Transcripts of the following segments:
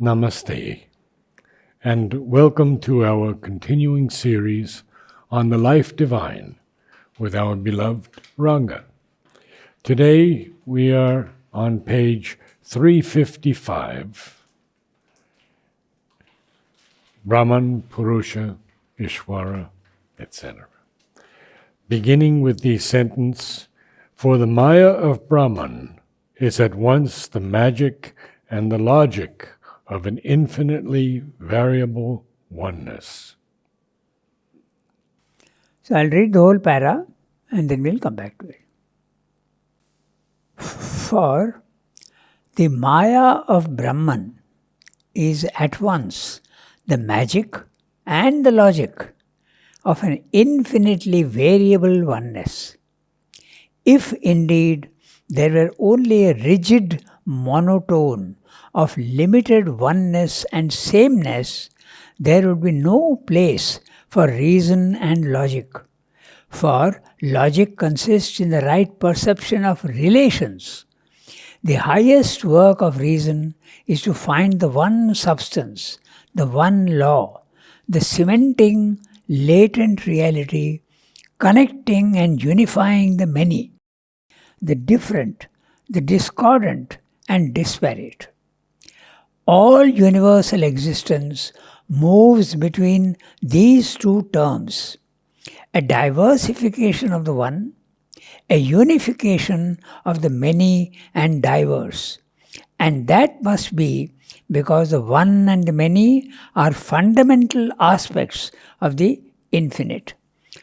Namaste, and welcome to our continuing series on the life divine with our beloved Ranga. Today we are on page 355, Brahman, Purusha, Ishvara, etc. Beginning with the sentence, "For the Maya of Brahman is at once the magic and the logic of an infinitely variable oneness." So I'll read the whole para and then we'll come back to it. For the Maya of Brahman is at once the magic and the logic of an infinitely variable oneness. If indeed there were only a rigid monotone of limited oneness and sameness, there would be no place for reason and logic. For logic consists in the right perception of relations. The highest work of reason is to find the one substance, the one law, the cementing latent reality, connecting and unifying the many, the different, the discordant and disparate. All universal existence moves between these two terms, a diversification of the one, a unification of the many and diverse. And that must be because the one and the many are fundamental aspects of the infinite.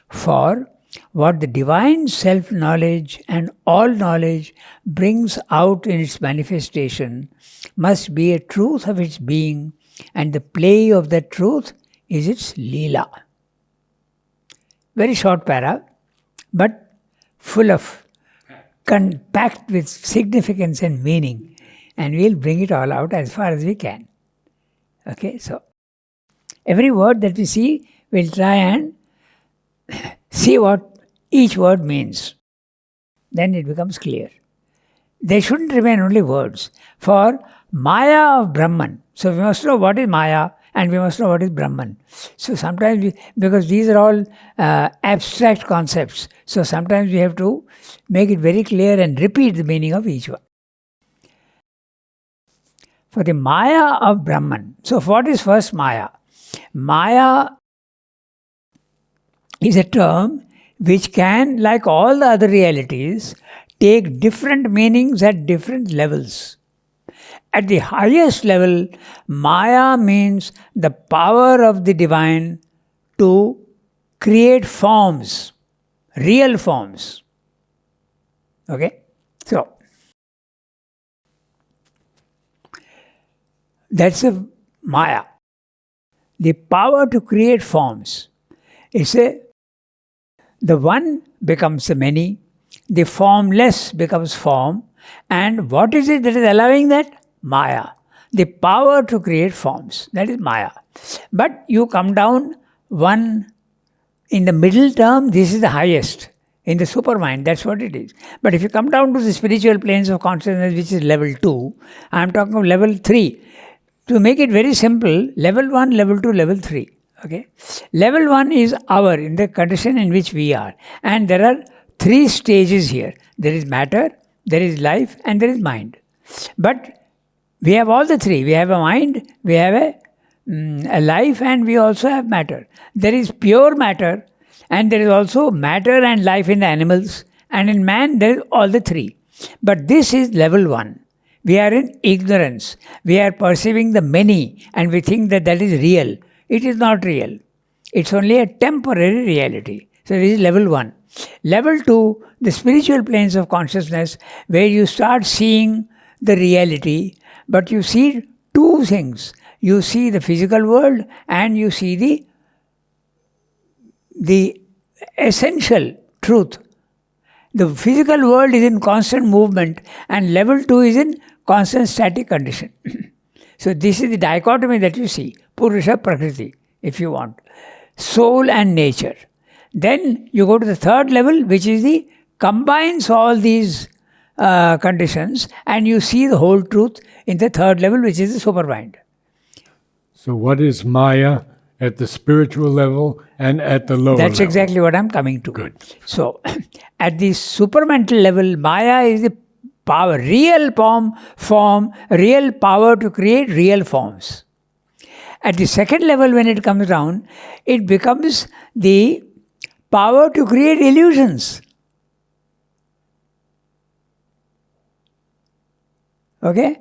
For what the divine self-knowledge and all knowledge brings out in its manifestation must be a truth of its being, and the play of that truth is its leela. Very short para, but full of packed with significance and meaning, and we'll bring it all out as far as we can. Okay, so every word that we see, we'll try and see what each word means. Then it becomes clear. They shouldn't remain only words. For Maya of Brahman, so we must know what is Maya and we must know what is Brahman. So sometimes, because these are all abstract concepts, so sometimes we have to make it very clear and repeat the meaning of each one. For the Maya of Brahman, so what is first Maya? Maya is a term which can, like all the other realities, take different meanings at different levels. At the highest level, Maya means the power of the divine to create forms, real forms. Okay? So, that's a Maya. The power to create forms. It's the one becomes the many, the formless becomes form, and what is it that is allowing that? Maya. The power to create forms, that is Maya. But you come down one, in the middle term, this is the highest. In the supermind, that's what it is. But if you come down to the spiritual planes of consciousness, which is level 2, I am talking of level 3. To make it very simple, level 1, level 2, level 3. Okay? Level 1 is in the condition in which we are. And there are 3 stages here. There is matter, there is life, and there is mind. But we have all the 3. We have a mind, we have a life, and we also have matter. There is pure matter, and there is also matter and life in the animals. And in man, there is all the 3. But this is level 1. We are in ignorance. We are perceiving the many, and we think that that is real. It is not real. It's only a temporary reality. So this is level 1. Level 2, the spiritual planes of consciousness, where you start seeing the reality, but you see 2 things. You see the physical world and you see the essential truth. The physical world is in constant movement and level 2 is in constant static condition. So this is the dichotomy that you see. Purusha, Prakriti, if you want. Soul and nature. Then you go to the third level, which is combines all these conditions, and you see the whole truth in the third level, which is the supermind. So what is Maya at the spiritual level and at the lower That's level? exactly what I'm coming to. Good. So, at the supramental level, Maya is the power, real form, real power to create real forms. At the second level, when it comes down, it becomes the power to create illusions. Okay?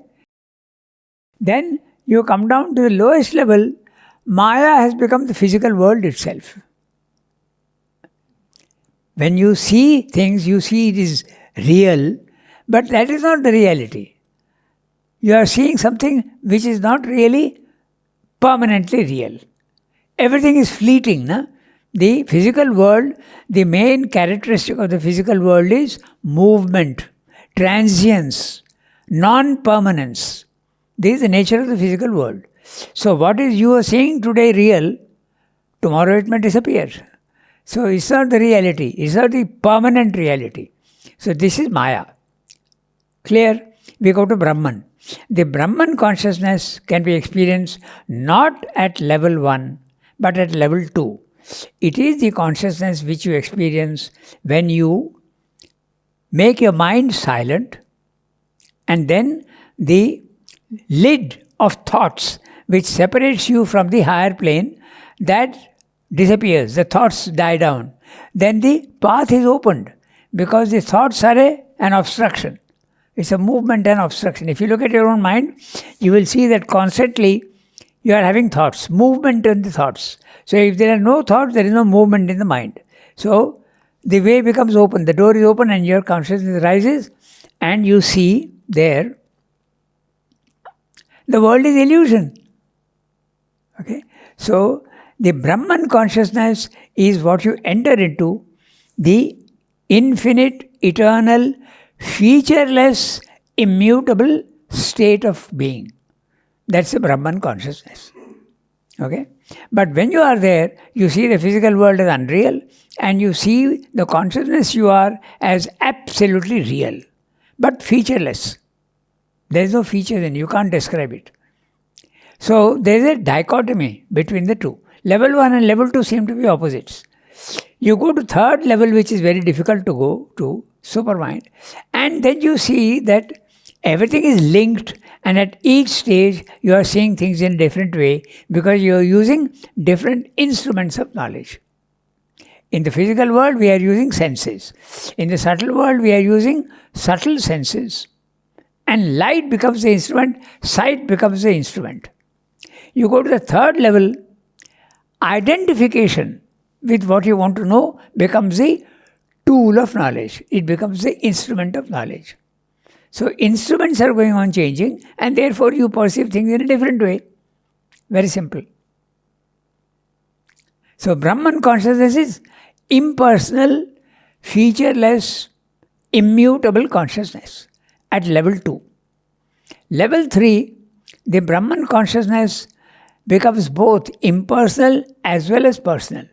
Then you come down to the lowest level, Maya has become the physical world itself. When you see things, you see it is real, but that is not the reality. You are seeing something which is not really permanently real. Everything is fleeting. Na? The physical world, the main characteristic of the physical world is movement, transience, non-permanence. This is the nature of the physical world. So what is you are seeing today real, tomorrow it may disappear. So it's not the reality, it's not the permanent reality. So this is Maya. Clear? We go to Brahman. The Brahman consciousness can be experienced not at level 1, but at level 2. It is the consciousness which you experience when you make your mind silent, and then the lid of thoughts which separates you from the higher plane, that disappears, the thoughts die down. Then the path is opened, because the thoughts are an obstruction. It's a movement and obstruction. If you look at your own mind, you will see that constantly you are having thoughts, movement in the thoughts. So if there are no thoughts, there is no movement in the mind. So the way becomes open, the door is open and your consciousness rises, and you see there the world is illusion. Okay? So the Brahman consciousness is what you enter into, the infinite, eternal, featureless, immutable state of being. That's the Brahman consciousness. Okay? But when you are there, you see the physical world as unreal, and you see the consciousness you are as absolutely real, but featureless. There is no feature in it, you can't describe it. So there is a dichotomy between the two. Level 1 and level 2 seem to be opposites. You go to third level, which is very difficult to go to, supermind, and then you see that everything is linked, and at each stage you are seeing things in a different way, because you are using different instruments of knowledge. In the physical world, we are using senses. In the subtle world, we are using subtle senses. And light becomes the instrument, sight becomes the instrument. You go to the third level, identification with what you want to know becomes the tool of knowledge. It becomes the instrument of knowledge. So instruments are going on changing, and therefore you perceive things in a different way. Very simple. So Brahman consciousness is impersonal, featureless, immutable consciousness at level 2. Level 3, the Brahman consciousness becomes both impersonal as well as personal.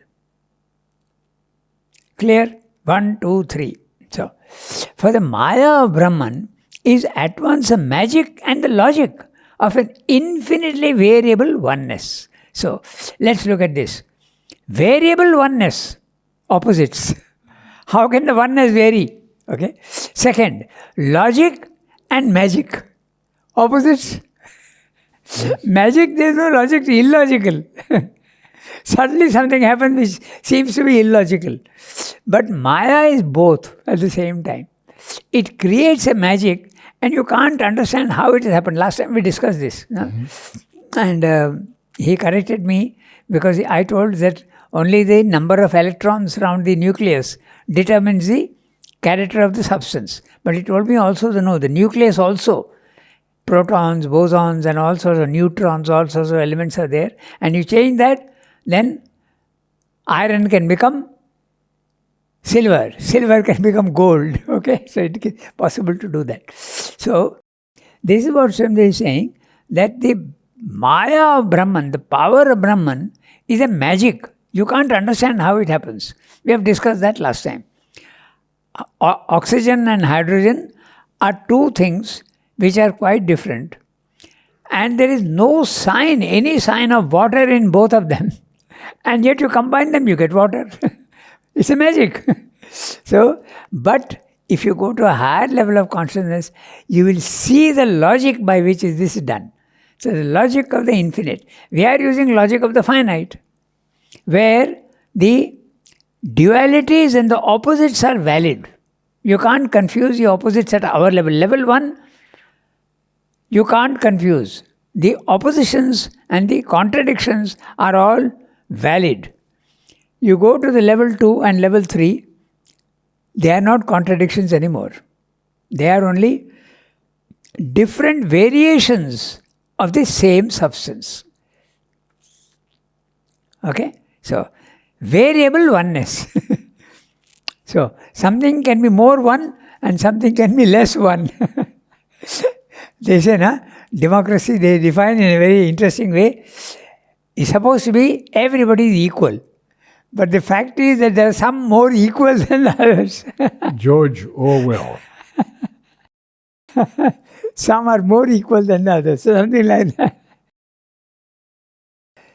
Clear? 1, 2, 3. So, for the Maya of Brahman is at once a magic and the logic of an infinitely variable oneness. So, let's look at this. Variable oneness, opposites. How can the oneness vary? Okay. Second, logic and magic, opposites. Magic, there is no logic, illogical. Suddenly something happens which seems to be illogical. But Maya is both at the same time. It creates a magic, and you can't understand how it has happened. Last time we discussed this. No? And he corrected me, because I told that only the number of electrons around the nucleus determines the character of the substance. But he told me also to know the nucleus also, protons, bosons, and all sorts of neutrons, all sorts of elements are there. And you change that, then iron can become silver. Silver can become gold. Okay, so it is possible to do that. So this is what Swami is saying, that the Maya of Brahman, the power of Brahman, is a magic. You can't understand how it happens. We have discussed that last time. Oxygen and hydrogen are two things which are quite different. And there is no sign, any sign of water in both of them. And yet you combine them, you get water. It's a magic. So, but if you go to a higher level of consciousness, you will see the logic by which is this done. So the logic of the infinite. We are using logic of the finite, where the dualities and the opposites are valid. You can't confuse the opposites at our level. Level 1, you can't confuse. The oppositions and the contradictions are all valid. You go to the level 2 and level 3, they are not contradictions anymore. They are only different variations of the same substance. Okay? So, variable oneness. So, something can be more one and something can be less one. They say, democracy, they define in a very interesting way. It's supposed to be everybody is equal. But the fact is that there are some more equal than others. George Orwell. Some are more equal than the others. So something like that.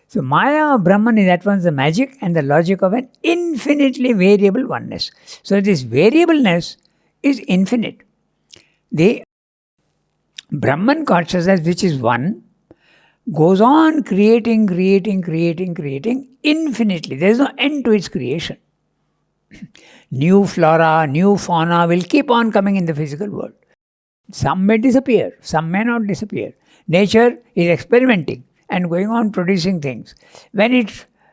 So Maya of Brahman is at once the magic and the logic of an infinitely variable oneness. So this variableness is infinite. The Brahman consciousness, which is one, goes on creating infinitely. There is no end to its creation. New flora, new fauna will keep on coming in the physical world. Some may disappear, some may not disappear. Nature is experimenting and going on producing things.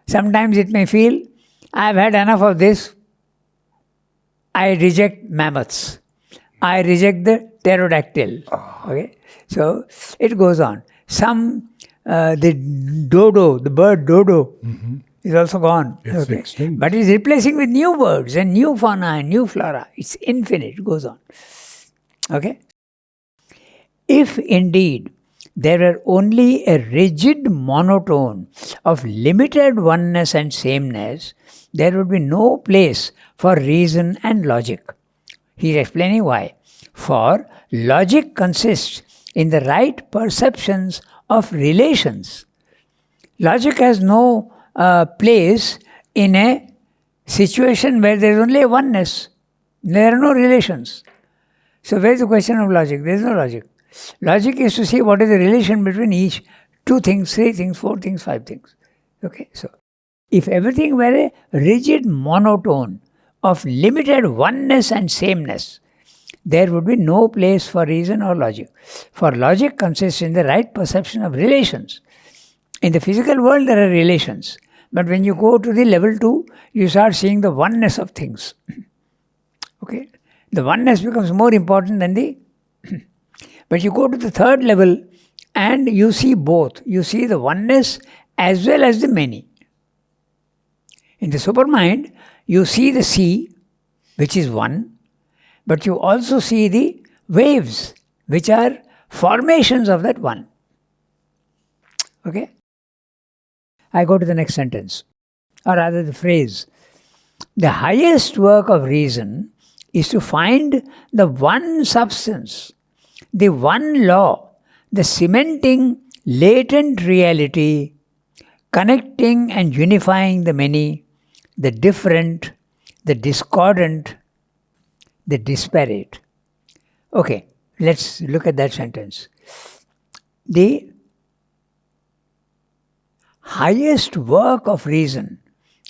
Sometimes it may feel, I have had enough of this, I reject mammoths. I reject the pterodactyl. Okay, so it goes on. The dodo, the bird dodo, is also gone. It's extinct. But it's replacing with new birds and new fauna and new flora. It's infinite, it goes on. Okay? If indeed there were only a rigid monotone of limited oneness and sameness, there would be no place for reason and logic. He is explaining why. For logic consists in the right perceptions of relations. Logic has no place in a situation where there is only a oneness. There are no relations. So where is the question of logic? There is no logic. Logic is to see what is the relation between each 2 things, 3 things, 4 things, 5 things. Okay, so if everything were a rigid monotone of limited oneness and sameness, there would be no place for reason or logic. For logic consists in the right perception of relations. In the physical world, there are relations. But when you go to the level 2, you start seeing the oneness of things. Okay? The oneness becomes more important than the... But you go to the 3rd level and you see both. You see the oneness as well as the many. In the supermind, you see the sea, which is one, but you also see the waves, which are formations of that one. Okay? I go to the next sentence, or rather the phrase. The highest work of reason is to find the one substance, the one law, the cementing latent reality, connecting and unifying the many, the different, the discordant, the disparate. Okay, let's look at that sentence. The highest work of reason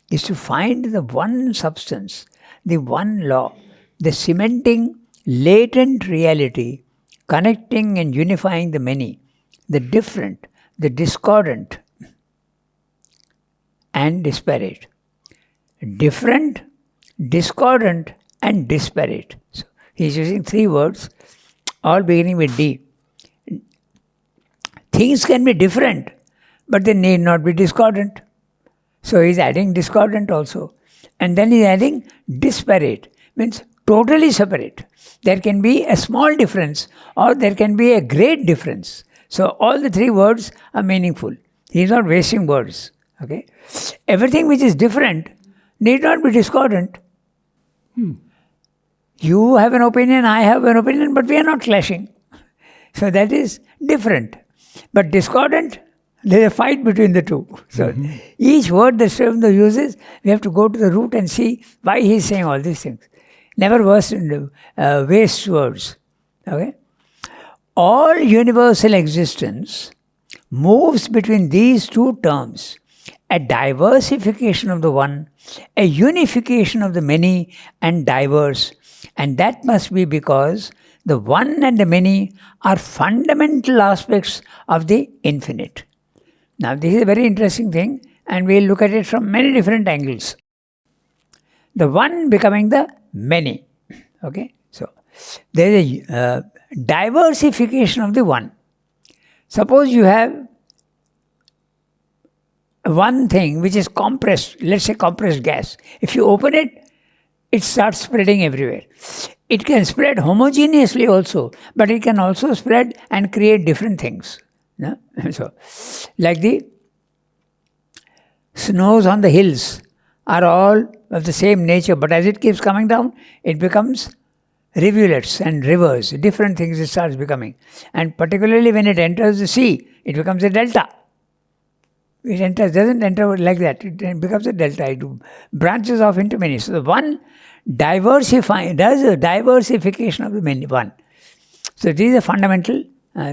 is to find the one substance, the one law, the cementing latent reality, connecting and unifying the many, the different, the discordant, and disparate. Different, discordant, and disparate. So he is using 3 words, all beginning with D. Things can be different, but they need not be discordant. So he is adding discordant also. And then he is adding disparate, means totally separate. There can be a small difference or there can be a great difference. So all the 3 words are meaningful. He is not wasting words. Okay? Everything which is different need not be discordant. You have an opinion, I have an opinion, but we are not clashing. So that is different. but discordant, there's a fight between the two. So each word that Sri Aurobindo uses, we have to go to the root and see why he's saying all these things. Never waste words. Okay? All universal existence moves between these two terms, a diversification of the one, a unification of the many and diverse, and that must be because the one and the many are fundamental aspects of the infinite. Now, this is a very interesting thing, and we'll look at it from many different angles. The one becoming the many. Okay? So, there is a diversification of the one. Suppose you have one thing which is compressed, let's say compressed gas. If you open it, it starts spreading everywhere. It can spread homogeneously also, but it can also spread and create different things. No? So, like the snows on the hills are all of the same nature, but as it keeps coming down, it becomes rivulets and rivers, different things it starts becoming. And particularly when it enters the sea, it becomes a delta. It doesn't enter like that, it becomes a delta, it branches off into many. So the one does a diversification of the many, one. So this is a fundamental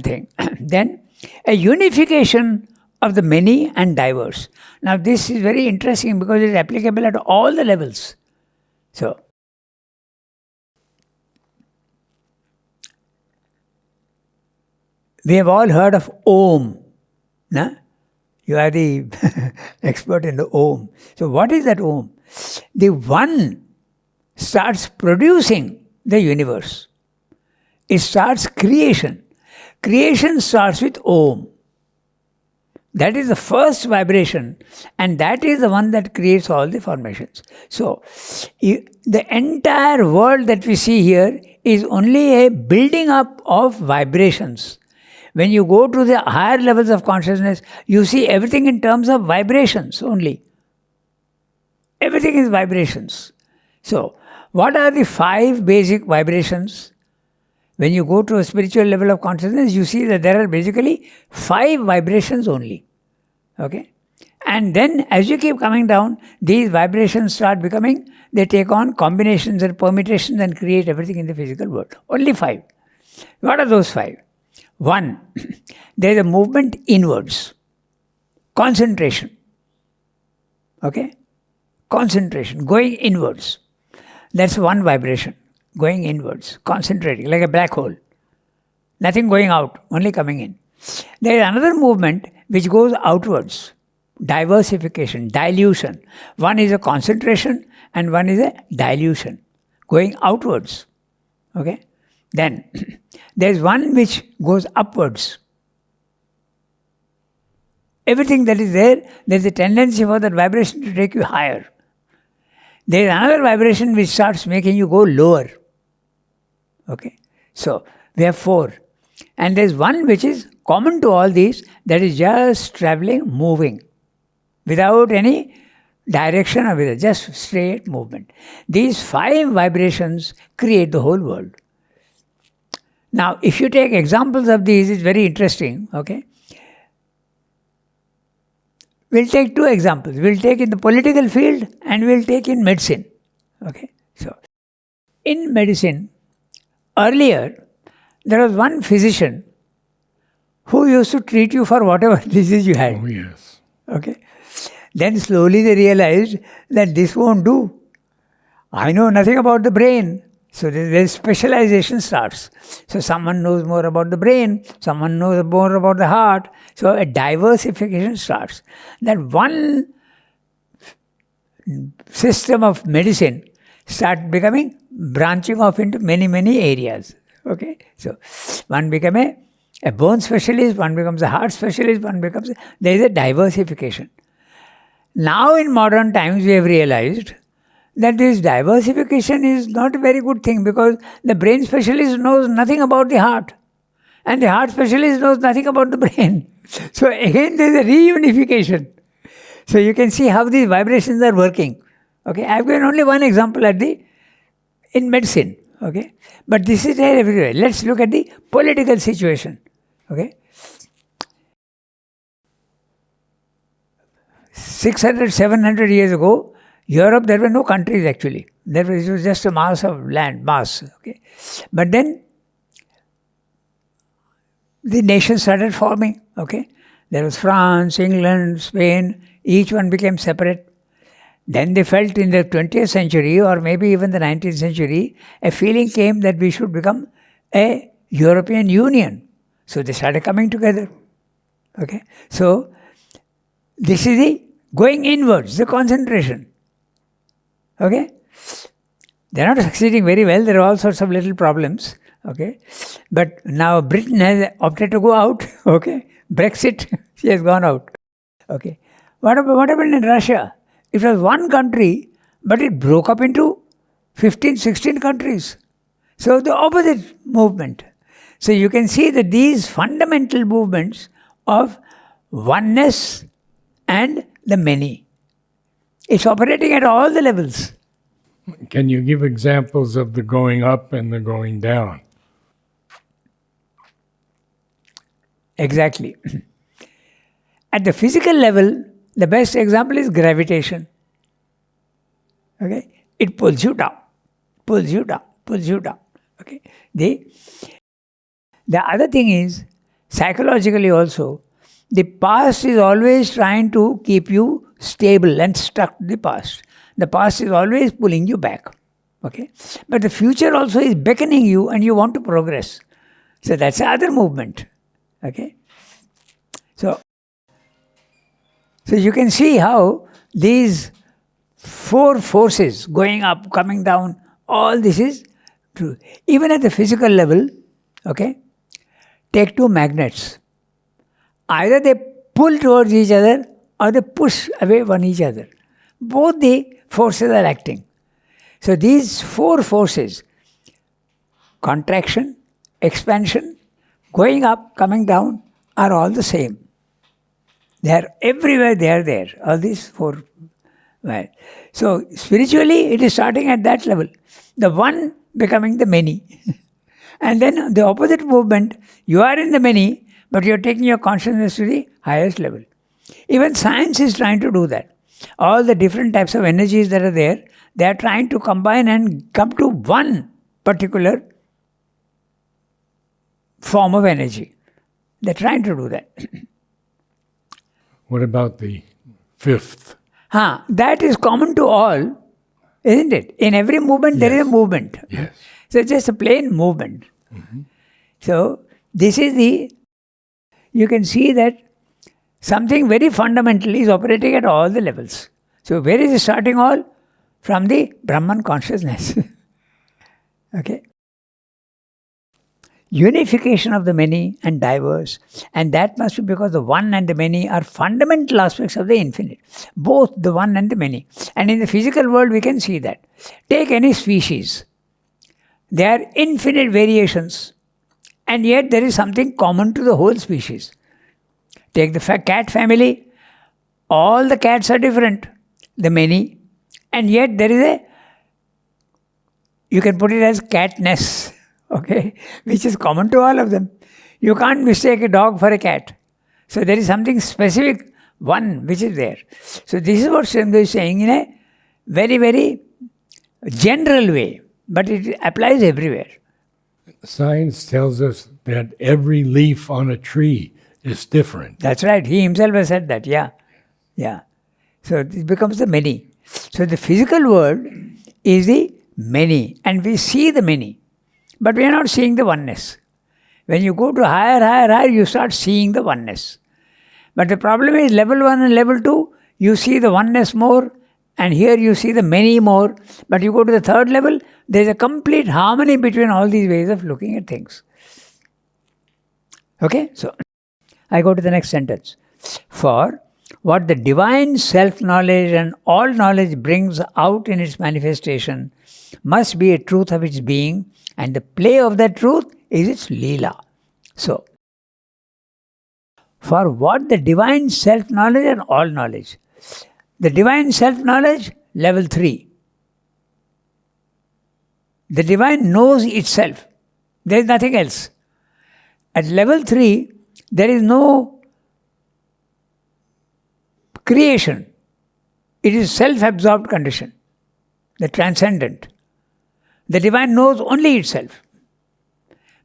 thing. Then a unification of the many and diverse. Now this is very interesting because it is applicable at all the levels. So, we have all heard of Om. No? You are the expert in the Om. So what is that Om? The one starts producing the universe. It starts creation. Creation starts with Om. That is the first vibration, and that is the one that creates all the formations. So, the entire world that we see here is only a building up of vibrations. When you go to the higher levels of consciousness, you see everything in terms of vibrations only. Everything is vibrations. So, what are the 5 basic vibrations? When you go to a spiritual level of consciousness, you see that there are basically 5 vibrations only. Okay? And then as you keep coming down, these vibrations start becoming, they take on combinations and permutations and create everything in the physical world. Only 5. What are those 5? 1, there is a movement inwards. Concentration. Okay? Concentration, going inwards. That's one vibration, going inwards, concentrating, like a black hole. Nothing going out, only coming in. There is another movement which goes outwards. Diversification, dilution. One is a concentration and one is a dilution, going outwards. Okay? Then, there is one which goes upwards. Everything that is there is a tendency for that vibration to take you higher. There is another vibration which starts making you go lower. Okay? So, we have 4. And there is one which is common to all these, that is just traveling, moving, without any direction or with just straight movement. These 5 vibrations create the whole world. Now, if you take examples of these, it's very interesting. Okay? We'll take 2 examples. We'll take in the political field and we'll take in medicine. Okay? So, in medicine, earlier, there was one physician who used to treat you for whatever disease you had. Oh, yes. Okay? Then slowly they realized that this won't do. I know nothing about the brain. So the specialization starts. So someone knows more about the brain, someone knows more about the heart. So a diversification starts. That one system of medicine starts becoming, branching off into many, many areas. Okay? So one become a bone specialist, one becomes a heart specialist, there is a diversification. Now in modern times we have realized that this diversification is not a very good thing because the brain specialist knows nothing about the heart and the heart specialist knows nothing about the brain. So again there is a reunification. So you can see how these vibrations are working. Okay, I have given only one example in medicine. Okay, but this is there everywhere. Let's look at the political situation. Okay. 600, 700 years ago, Europe, there were no countries actually. It was just a mass of land, mass. Okay? But then, the nations started forming. Okay? There was France, England, Spain, each one became separate. Then they felt in the 20th century or maybe even the 19th century, a feeling came that we should become a European Union. So they started coming together. Okay? So this is the going inwards, the concentration. Okay? They're not succeeding very well. There are all sorts of little problems. Okay? But now Britain has opted to go out. Okay? Brexit, she has gone out. Okay? What happened in Russia? It was one country, but it broke up into 15, 16 countries. So the opposite movement. So you can see that these fundamental movements of oneness and the many, it's operating at all the levels. Can you give examples of the going up and the going down? Exactly. At the physical level, the best example is gravitation. Okay? It pulls you down, pulls you down, pulls you down. Okay? The other thing is, psychologically also, the past is always trying to keep you stable and stuck to the past. The past is always pulling you back. Okay? But the future also is beckoning you and you want to progress. So that's the other movement. Okay? So you can see how these four forces going up, coming down, all this is true. Even at the physical level, okay, take two magnets. Either they pull towards each other or they push away from each other. Both the forces are acting. So these four forces, contraction, expansion, going up, coming down, are all the same. They are everywhere, they are there. All these four. Right. So spiritually, it is starting at that level. The one becoming the many. And then the opposite movement, you are in the many, but you are taking your consciousness to the highest level. Even science is trying to do that. All the different types of energies that are there, they are trying to combine and come to one particular form of energy. They're trying to do that. What about the fifth? That is common to all, isn't it? In every movement, there is a movement. Yes. So it's just a plain movement. Mm-hmm. So this is you can see that something very fundamental is operating at all the levels. So where is it starting all? From the Brahman consciousness. Okay? Unification of the many and diverse, and that must be because the one and the many are fundamental aspects of the infinite, both the one and the many. And in the physical world we can see that. Take any species, there are infinite variations, and yet there is something common to the whole species. Take the cat family, all the cats are different, the many, and yet there is you can put it as catness. Okay, which is common to all of them. You can't mistake a dog for a cat. So there is something specific, one, which is there. So this is what Srimad is saying in a very, very general way, but it applies everywhere. Science tells us that every leaf on a tree is different. That's right. He himself has said that, yeah. So it becomes the many. So the physical world is the many, and we see the many. But we are not seeing the oneness. When you go to higher, you start seeing the oneness. But the problem is level 1 and level 2, you see the oneness more, and here you see the many more. But you go to the third level, there is a complete harmony between all these ways of looking at things. Okay, so I go to the next sentence. For what the divine self-knowledge and all knowledge brings out in its manifestation must be a truth of its being, and the play of that truth is its Leela. So, for what the divine self-knowledge and all knowledge. The divine self-knowledge, level 3. The divine knows itself. There is nothing else. At level 3, there is no creation. It is self-absorbed condition, the transcendent. The divine knows only itself.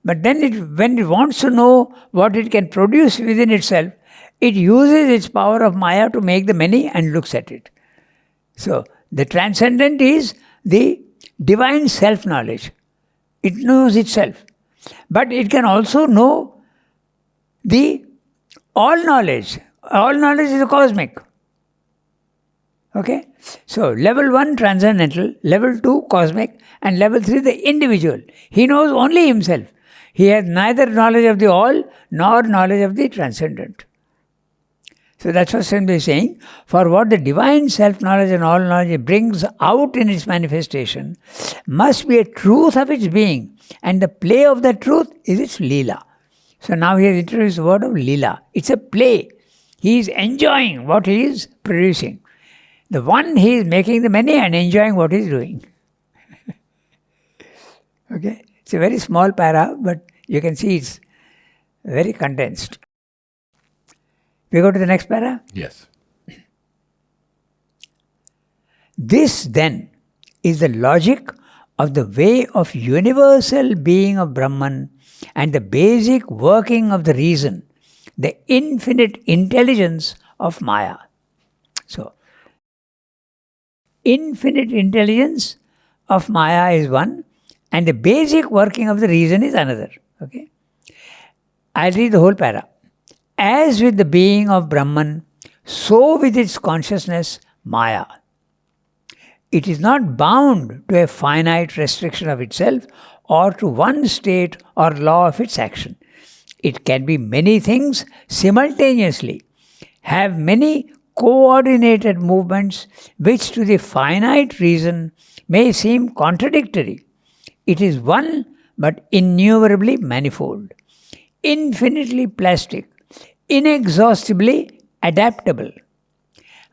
But then when it wants to know what it can produce within itself, it uses its power of Maya to make the many and looks at it. So, the transcendent is the divine self-knowledge. It knows itself. But it can also know the all knowledge. All knowledge is a cosmic. Okay? So, level 1 transcendental, level 2 cosmic, and level 3 the individual. He knows only himself. He has neither knowledge of the all nor knowledge of the transcendent. So that's what Swami is saying. For what the divine self-knowledge and all-knowledge brings out in its manifestation must be a truth of its being, and the play of that truth is its lila. So now he has introduced the word of lila. It's a play. He is enjoying what he is producing. The one, he is making the many and enjoying what he is doing. Okay? It's a very small para, but you can see it's very condensed. We go to the next para? Yes. This then is the logic of the way of universal being of Brahman and the basic working of the reason, the infinite intelligence of Maya. So, infinite intelligence of Maya is one, and the basic working of the reason is another. Okay? I'll read the whole para. As with the being of Brahman, so with its consciousness, Maya. It is not bound to a finite restriction of itself or to one state or law of its action. It can be many things simultaneously, have many coordinated movements which to the finite reason may seem contradictory. It is one but innumerably manifold, infinitely plastic, inexhaustibly adaptable.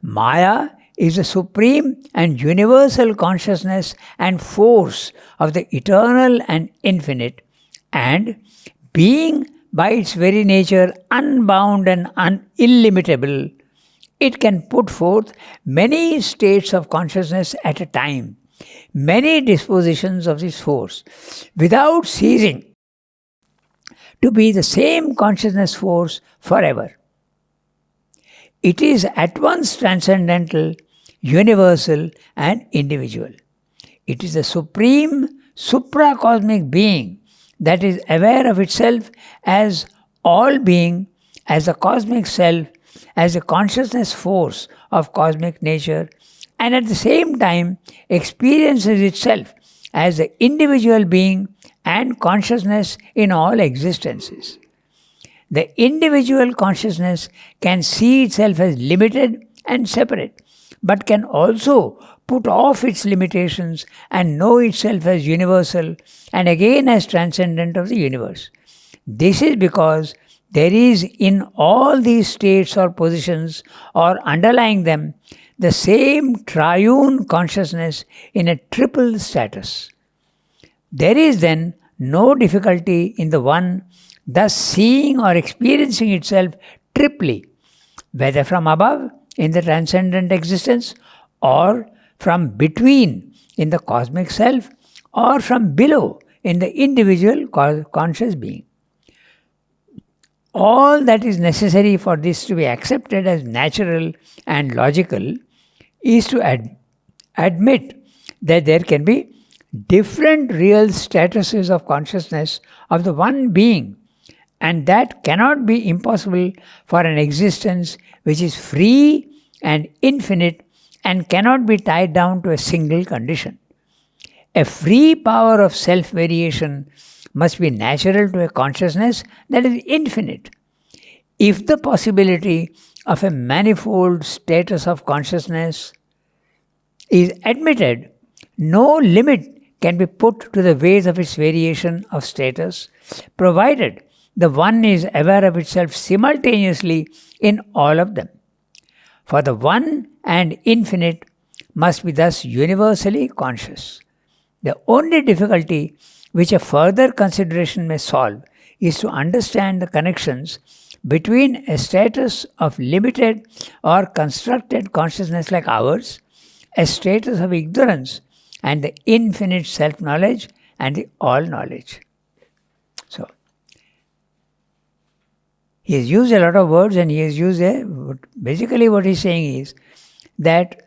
Maya is the supreme and universal consciousness and force of the eternal and infinite, and being by its very nature unbound and illimitable, it can put forth many states of consciousness at a time, many dispositions of this force, without ceasing to be the same consciousness force forever. It is at once transcendental, universal, and individual. It is the supreme supracosmic being that is aware of itself as all being, as a cosmic self, as a consciousness force of cosmic nature, and at the same time experiences itself as the individual being and consciousness in all existences. The individual consciousness can see itself as limited and separate, but can also put off its limitations and know itself as universal and again as transcendent of the universe. This is because there is in all these states or positions or underlying them the same triune consciousness in a triple status. There is then no difficulty in the one thus seeing or experiencing itself triply, whether from above in the transcendent existence, or from between in the cosmic self, or from below in the individual conscious being. All that is necessary for this to be accepted as natural and logical is to admit that there can be different real statuses of consciousness of the one being, and that cannot be impossible for an existence which is free and infinite and cannot be tied down to a single condition. A free power of self-variation must be natural to a consciousness that is infinite. If the possibility of a manifold status of consciousness is admitted, no limit can be put to the ways of its variation of status, provided the one is aware of itself simultaneously in all of them. For the one and infinite must be thus universally conscious. The only difficulty which a further consideration may solve is to understand the connections between a status of limited or constructed consciousness like ours, a status of ignorance, and the infinite self-knowledge and the all-knowledge. So, he has used a lot of words, and he has used basically what he's saying is that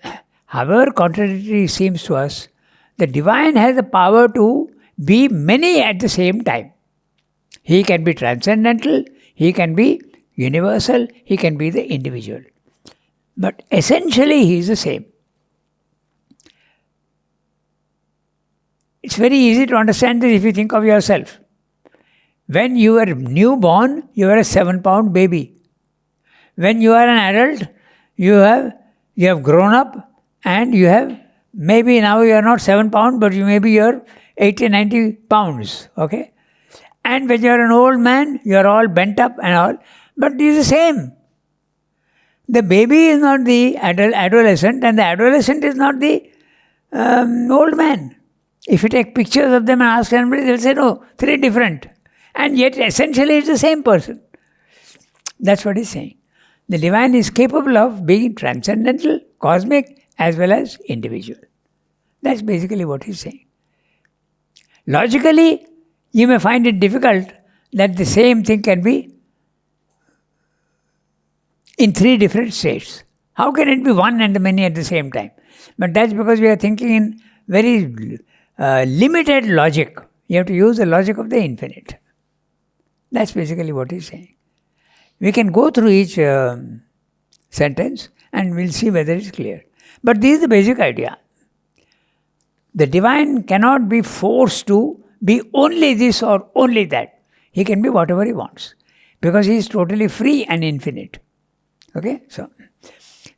however contradictory it seems to us, the divine has the power to be many at the same time. He can be transcendental, he can be universal, he can be the individual. But essentially he is the same. It's very easy to understand this if you think of yourself. When you were newborn, you were a 7-pound baby. When you are an adult, you have grown up, and you have, maybe now you are not 7 pounds, but you're 80, 90 pounds. Okay? And when you are an old man, you are all bent up and all, but it is the same. The baby is not the adolescent, and the adolescent is not the old man. If you take pictures of them and ask anybody, they'll say, no, 3 different. And yet essentially it's the same person. That's what he's saying. The divine is capable of being transcendental, cosmic, as well as individual. That's basically what he's saying. Logically, you may find it difficult that the same thing can be in 3 different states. How can it be one and the many at the same time? But that's because we are thinking in very limited logic. You have to use the logic of the infinite. That's basically what he's saying. We can go through each sentence and we'll see whether it's clear. But this is the basic idea. The divine cannot be forced to be only this or only that. He can be whatever he wants, because he is totally free and infinite. Okay? So,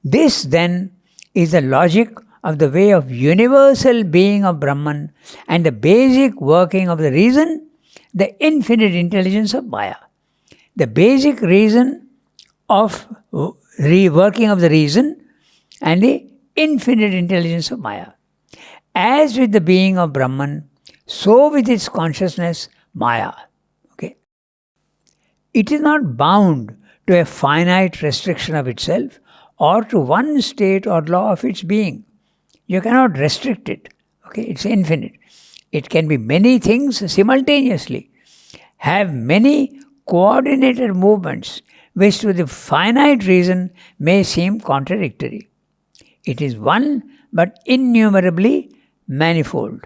this then is the logic of the way of universal being of Brahman and the basic working of the reason, the infinite intelligence of Maya. The basic reason of reworking of the reason and the infinite intelligence of Maya. As with the being of Brahman, so with its consciousness, Maya. Okay? It is not bound to a finite restriction of itself or to one state or law of its being. You cannot restrict it. Okay? It's infinite. It can be many things simultaneously, have many coordinated movements which to the finite reason may seem contradictory. It is one but innumerably manifold,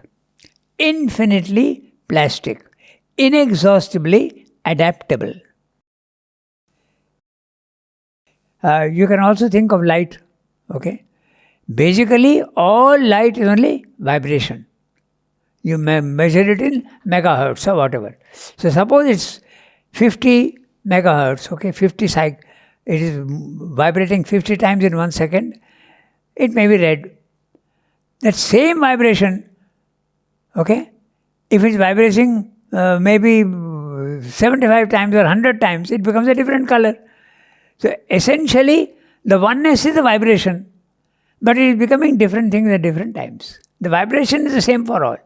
infinitely plastic, inexhaustibly adaptable. You can also think of light. Okay? Basically, all light is only vibration. You measure it in megahertz or whatever. So suppose it's 50 megahertz, okay, 50 it is vibrating 50 times in 1 second. It may be red. That same vibration, okay, if it's vibrating maybe 75 times or 100 times, it becomes a different color. So essentially, the oneness is the vibration, but it is becoming different things at different times. The vibration is the same for all.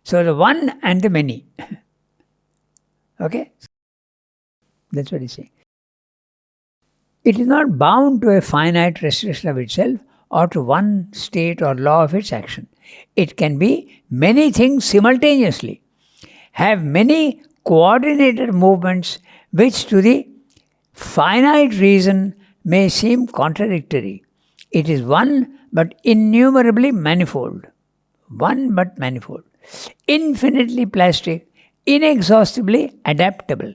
So the one and the many. Okay? That's what he's saying. It is not bound to a finite restriction of itself or to one state or law of its action. It can be many things simultaneously, have many coordinated movements which to the finite reason may seem contradictory. It is one but innumerably manifold. One but manifold. Infinitely plastic, inexhaustibly adaptable.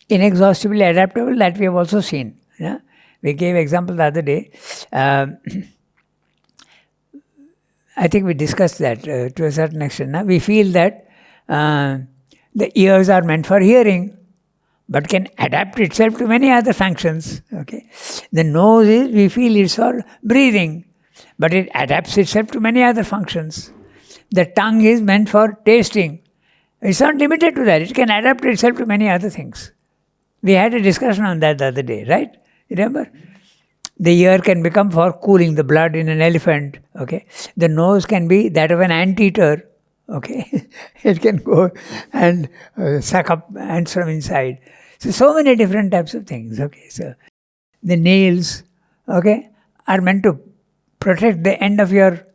Inexhaustibly adaptable, that we have also seen. Yeah? We gave example the other day. I think we discussed that to a certain extent. Now, we feel that the ears are meant for hearing, but can adapt itself to many other functions. Okay, the nose is, we feel, is for breathing, but it adapts itself to many other functions. The tongue is meant for tasting. It's not limited to that. It can adapt itself to many other things. We had a discussion on that the other day, right? Remember? The ear can become for cooling the blood in an elephant. Okay, the nose can be that of an anteater. Okay, it can go and suck up ants from inside. So many different types of things. Okay, so the nails, okay, are meant to protect the end of your.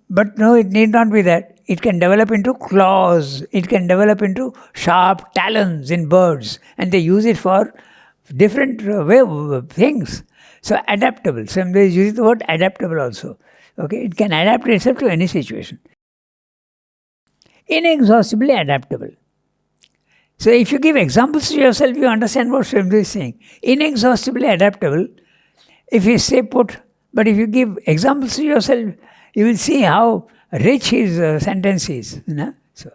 But no, it need not be that. It can develop into claws. It can develop into sharp talons in birds, and they use it for different things. So adaptable. Somebody is using the word adaptable also. Okay, it can adapt itself to any situation. Inexhaustibly adaptable. So if you give examples to yourself, you understand what Swamdev is saying. Inexhaustibly adaptable. If you stay put, but if you give examples to yourself, you will see how rich his sentence is. You know? So,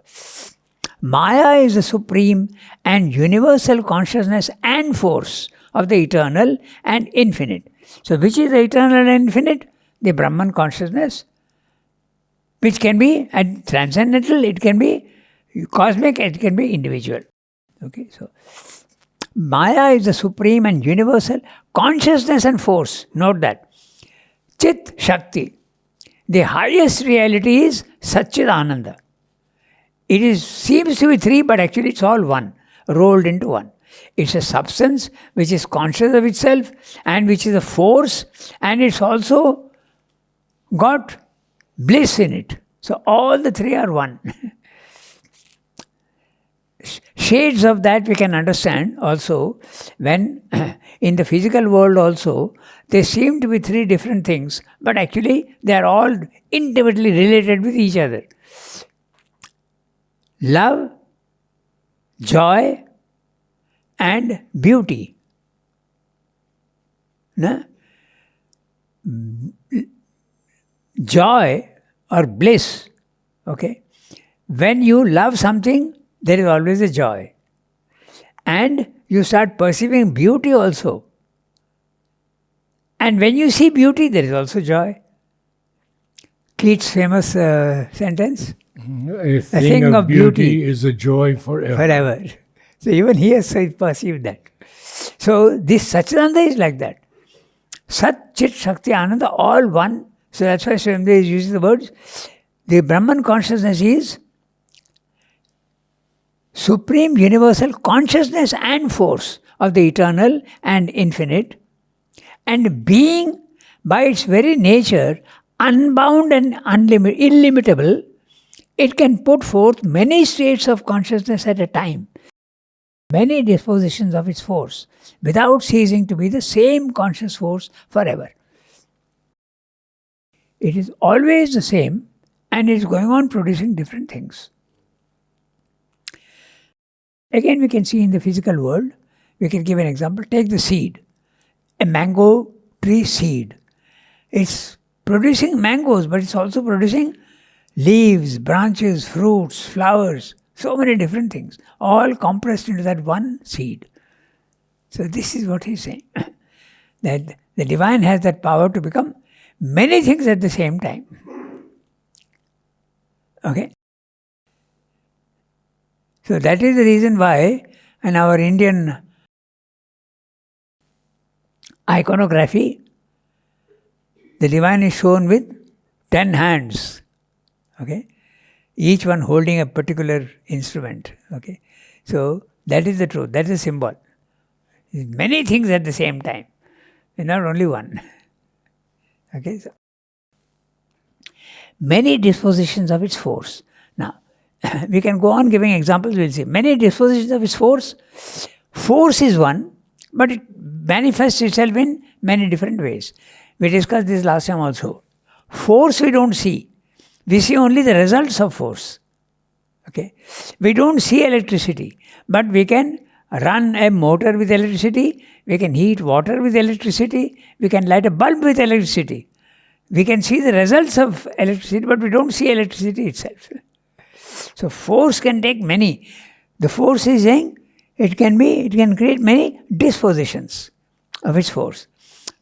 Maya is the supreme and universal consciousness and force of the eternal and infinite. So which is the eternal and infinite? The Brahman consciousness, which can be transcendental, it can be cosmic, it can be individual. Okay, so Maya is the supreme and universal consciousness and force. Note that. Chit Shakti. The highest reality is Satchid Ananda. It seems to be three, but actually it's all one, rolled into one. It's a substance which is conscious of itself and which is a force, and it's also got bliss in it. So all the three are one. Shades of that we can understand also when in the physical world also there seem to be three different things, but actually they are all intimately related with each other. Love, joy, and beauty. No? Joy or bliss, okay? When you love something, there is always a joy. And you start perceiving beauty also. And when you see beauty, there is also joy. Keats' famous sentence. A thing of beauty is a joy forever. Forever. So even he has perceived that. So this Satchidananda is like that. Sat, Chit, Shakti, Ananda, all one. So that's why Swamdev is using the words. The Brahman consciousness is supreme universal consciousness and force of the eternal and infinite, and being by its very nature unbound and illimitable, it can put forth many states of consciousness at a time, many dispositions of its force, without ceasing to be the same conscious force forever. It is always the same, and it is going on producing different things. Again, we can see in the physical world, we can give an example. Take the seed, a mango tree seed. It's producing mangoes, but it's also producing leaves, branches, fruits, flowers, so many different things, all compressed into that one seed. So this is what he's saying, that the divine has that power to become many things at the same time. Okay? So that is the reason why in our Indian iconography, the divine is shown with 10 hands. Okay? Each one holding a particular instrument. Okay? So that is the truth, that is the symbol. Many things at the same time, not only one. Okay? So many dispositions of its force. Now, we can go on giving examples, we'll see. Many dispositions of its force. Force is one, but it manifests itself in many different ways. We discussed this last time also. Force we don't see. We see only the results of force. Okay? We don't see electricity, but we can run a motor with electricity, we can heat water with electricity, we can light a bulb with electricity. We can see the results of electricity, but we don't see electricity itself. So force can take many. The force is saying it can create many dispositions of its force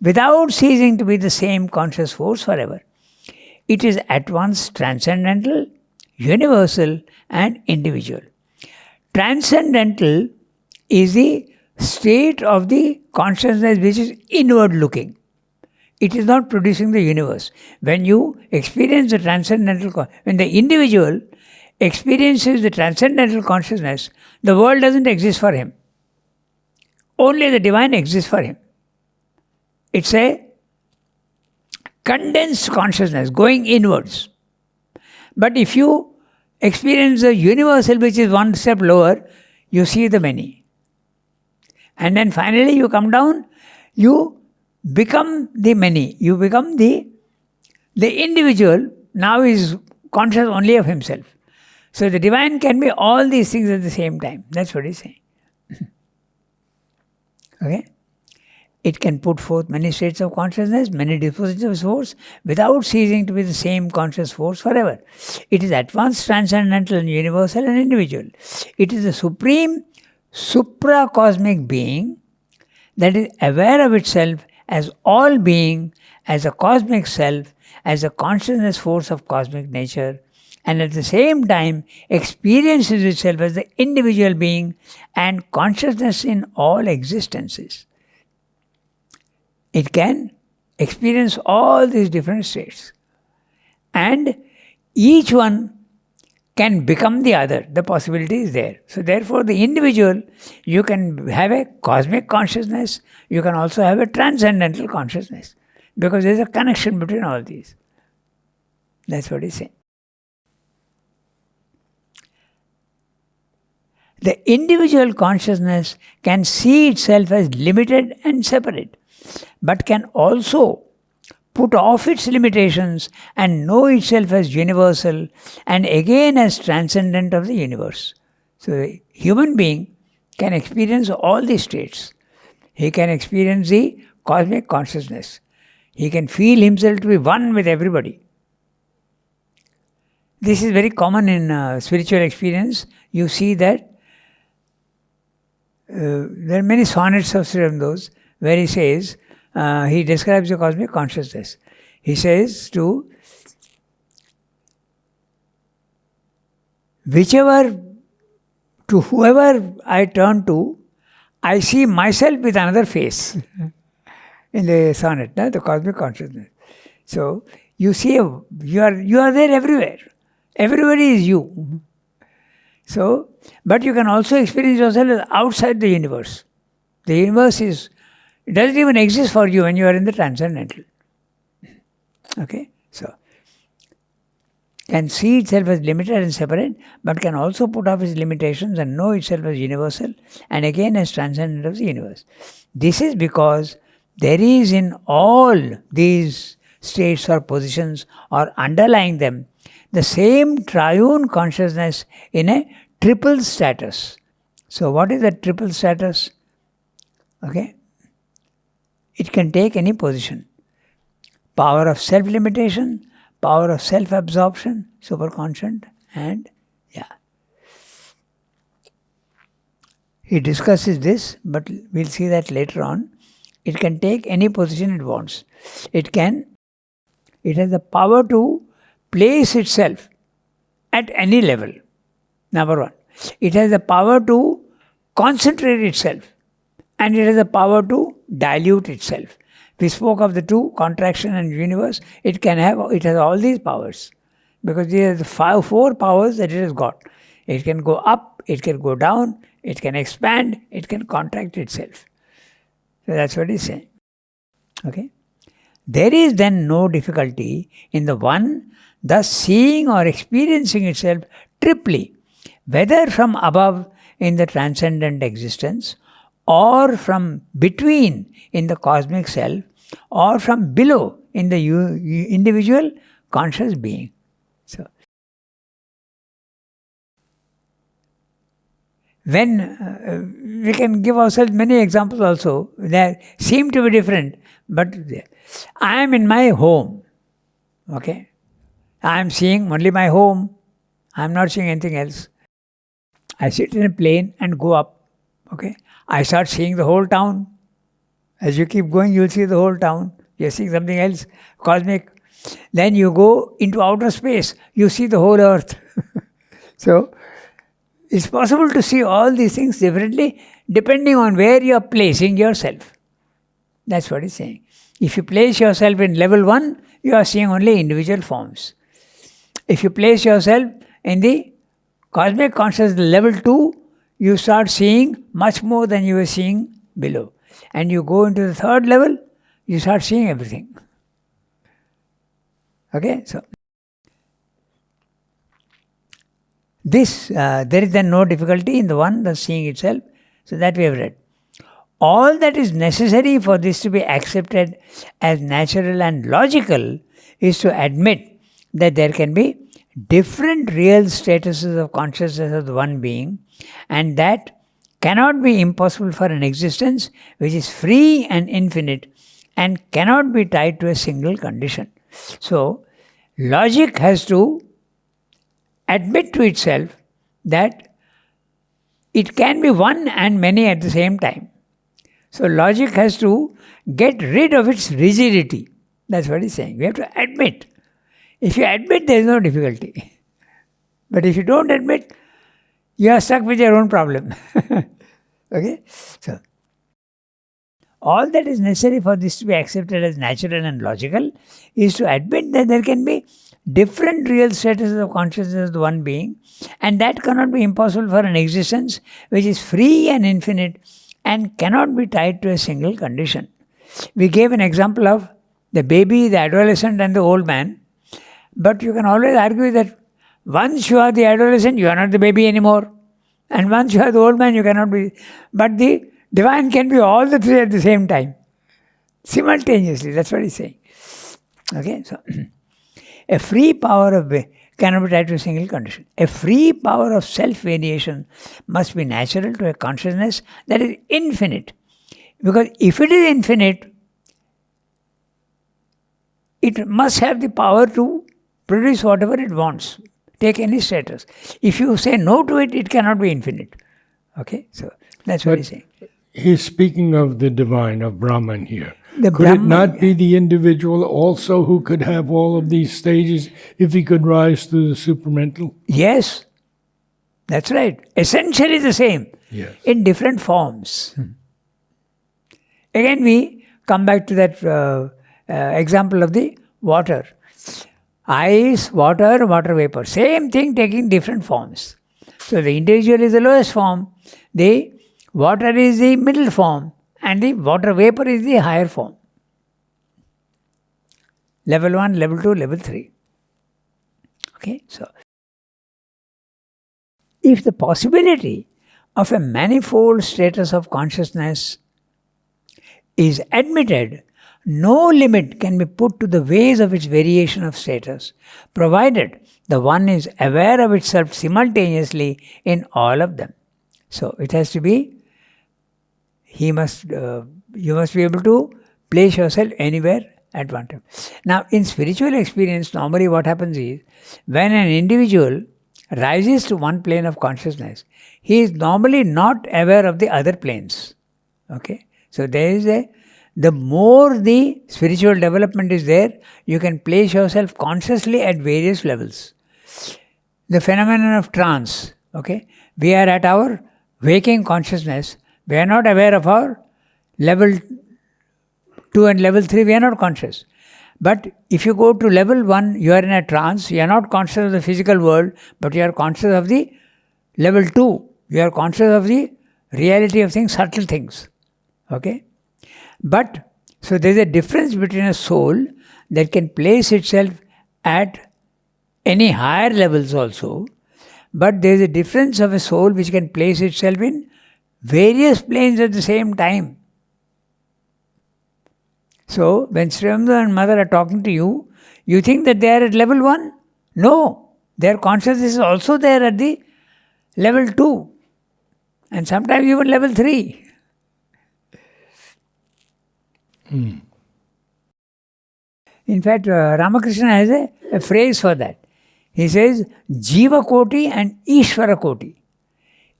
without ceasing to be the same conscious force forever. It is at once transcendental, universal, and individual. Transcendental is the state of the consciousness which is inward looking. It is not producing the universe. When you experience the transcendental, when the individual experiences the transcendental consciousness, the world doesn't exist for him. only the divine exists for him. It's a condensed consciousness going inwards. But if you experience the universal, which is one step lower, you see the many. And then finally you come down, you become the many. You become the individual now is conscious only of himself. So the divine can be all these things at the same time. That's what he's saying. Okay? It can put forth many states of consciousness, many dispositions of force, without ceasing to be the same conscious force forever. It is at once transcendental and universal and individual. It is the supreme supra-cosmic being that is aware of itself as all being, as a cosmic self, as a consciousness force of cosmic nature, and at the same time experiences itself as the individual being and consciousness in all existences. It can experience all these different states. And each one can become the other. The possibility is there. So therefore the individual, you can have a cosmic consciousness, you can also have a transcendental consciousness. Because there is a connection between all these. That's what he's saying. The individual consciousness can see itself as limited and separate, but can also put off its limitations and know itself as universal and again as transcendent of the universe. So the human being can experience all these states. He can experience the cosmic consciousness. He can feel himself to be one with everybody. This is very common in spiritual experience. You see that there are many sonnets of Sri Aurobindo where he says, he describes the cosmic consciousness. He says to whoever I turn to, I see myself with another face. In the sonnet, the cosmic consciousness. So you see, you are there everywhere. Everybody is you. So, but you can also experience yourself as outside the universe. The universe it doesn't even exist for you when you are in the transcendental. Okay? So, can see itself as limited and separate, but can also put off its limitations and know itself as universal and again as transcendent of the universe. This is because there is in all these states or positions or underlying them the same triune consciousness in a triple status. So what is the triple status? Okay? It can take any position. Power of self-limitation, power of self-absorption, superconscient, and he discusses this, but we'll see that later on. It can take any position it wants. It has the power to place itself at any level. Number one. It has the power to concentrate itself. And it has the power to dilute itself. We spoke of the two, contraction and universe. It has all these powers. Because these are the four powers that it has got. It can go up, it can go down, it can expand, it can contract itself. So that's what he's saying. Okay? There is then no difficulty in the one thus seeing or experiencing itself triply, whether from above in the transcendent existence, or from between in the cosmic self, or from below in the individual conscious being. So, when we can give ourselves many examples also that seem to be different, but I am in my home, okay? I am seeing only my home, I am not seeing anything else. I sit in a plane and go up, okay? I start seeing the whole town. As you keep going, you'll see the whole town. You're seeing something else, cosmic. Then you go into outer space, you see the whole earth. So, it's possible to see all these things differently depending on where you are placing yourself. That's what he's saying. If you place yourself in level 1, you are seeing only individual forms. If you place yourself in the cosmic consciousness level 2, you start seeing much more than you were seeing below. And you go into the third level, you start seeing everything. Okay, so this, there is then no difficulty in the one, the seeing itself. So that we have read. All that is necessary for this to be accepted as natural and logical is to admit that there can be different real statuses of consciousness of the one being, and that cannot be impossible for an existence which is free and infinite and cannot be tied to a single condition. So, logic has to admit to itself that it can be one and many at the same time. So logic has to get rid of its rigidity. That's what he's saying. We have to admit. If you admit, there is no difficulty. But if you don't admit, you are stuck with your own problem. Okay? So, all that is necessary for this to be accepted as natural and logical is to admit that there can be different real statuses of consciousness of the one being, and that cannot be impossible for an existence which is free and infinite and cannot be tied to a single condition. We gave an example of the baby, the adolescent and the old man, but you can always argue that once you are the adolescent, you are not the baby anymore, and once you are the old man, you cannot be. But the divine can be all the three at the same time, simultaneously. That's what he's saying. Okay, so a free power of cannot be tied to a single condition. A free power of self-variation must be natural to a consciousness that is infinite. Because if it is infinite, it must have the power to produce whatever it wants, take any status. If you say no to it, it cannot be infinite. Okay, so that's what he's saying. He's speaking of the divine, of Brahman here. The Could Brahman, it not be the individual also who could have all of these stages if he could rise to the supramental? Yes, that's right. Essentially the same, Yes. in different forms. Again, we come back to that example of the water. Ice, water, water vapor. Same thing taking different forms. So the individual is the lowest form, the water is the middle form, and the water vapor is the higher form. Level 1, level 2, level 3. Okay, so if the possibility of a manifold status of consciousness is admitted, no limit can be put to the ways of its variation of status, provided the one is aware of itself simultaneously in all of them. So it has to be, you must be able to place yourself anywhere at one time. Now, in spiritual experience, normally what happens is, when an individual rises to one plane of consciousness, he is normally not aware of the other planes. Okay? So there is the more the spiritual development is there, you can place yourself consciously at various levels. The phenomenon of trance, okay? We are at our waking consciousness, we are not aware of our level 2 and level 3, we are not conscious. But if you go to level 1, you are in a trance, you are not conscious of the physical world, but you are conscious of the level 2. You are conscious of the reality of things, subtle things. Okay? But, so there is a difference between a soul that can place itself at any higher levels also, but there is a difference of a soul which can place itself in various planes at the same time. So, when Srimamda and Mother are talking to you, you think that they are at level 1? No, their consciousness is also there at the level 2 and sometimes even level 3. In fact, Ramakrishna has a phrase for that. He says, Jiva Koti and Ishvara Koti.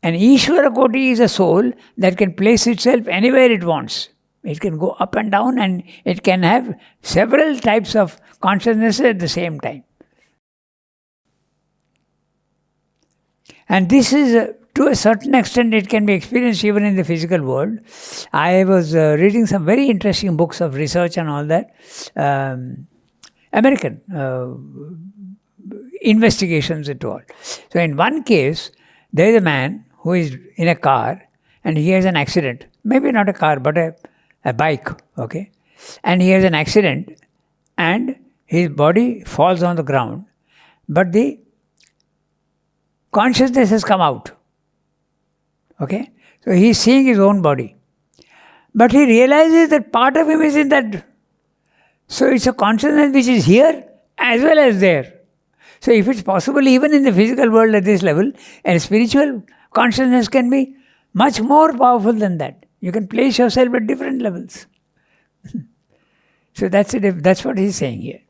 And Ishvara Koti is a soul that can place itself anywhere it wants. It can go up and down and it can have several types of consciousness at the same time. And this is, to a certain extent, it can be experienced even in the physical world. I was reading some very interesting books of research and all that. American investigations into all. So in one case, there is a man who is in a car and he has an accident, maybe not a car, but a bike, okay? And he has an accident, and his body falls on the ground, but the consciousness has come out, okay? So he is seeing his own body. But he realizes that part of him is in that. So it's a consciousness which is here as well as there. So if it's possible, even in the physical world at this level, and spiritual consciousness can be much more powerful than that. You can place yourself at different levels. So that's what he's saying here.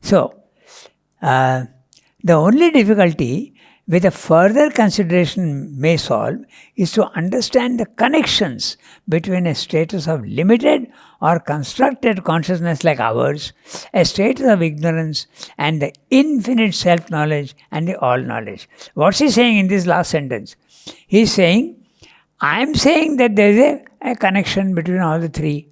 So, the only difficulty with a further consideration may solve is to understand the connections between a status of limited or constructed consciousness like ours, a status of ignorance, and the infinite self-knowledge and the all-knowledge. What's he saying in this last sentence? He's saying, I'm saying that there is a connection between all the three.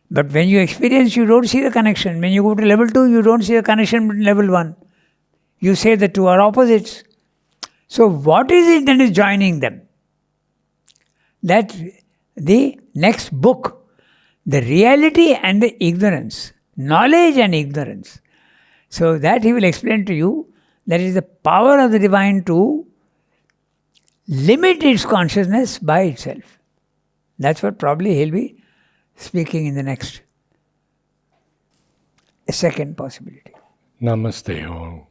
But when you experience, you don't see the connection. When you go to level 2, you don't see the connection between level 1. You say the two are opposites. So what is it that is joining them? That the next book, the reality and the ignorance, knowledge and ignorance. So that he will explain to you, that is the power of the divine to limit its consciousness by itself. That's what probably he'll be speaking in the next, a second possibility. Namaste all.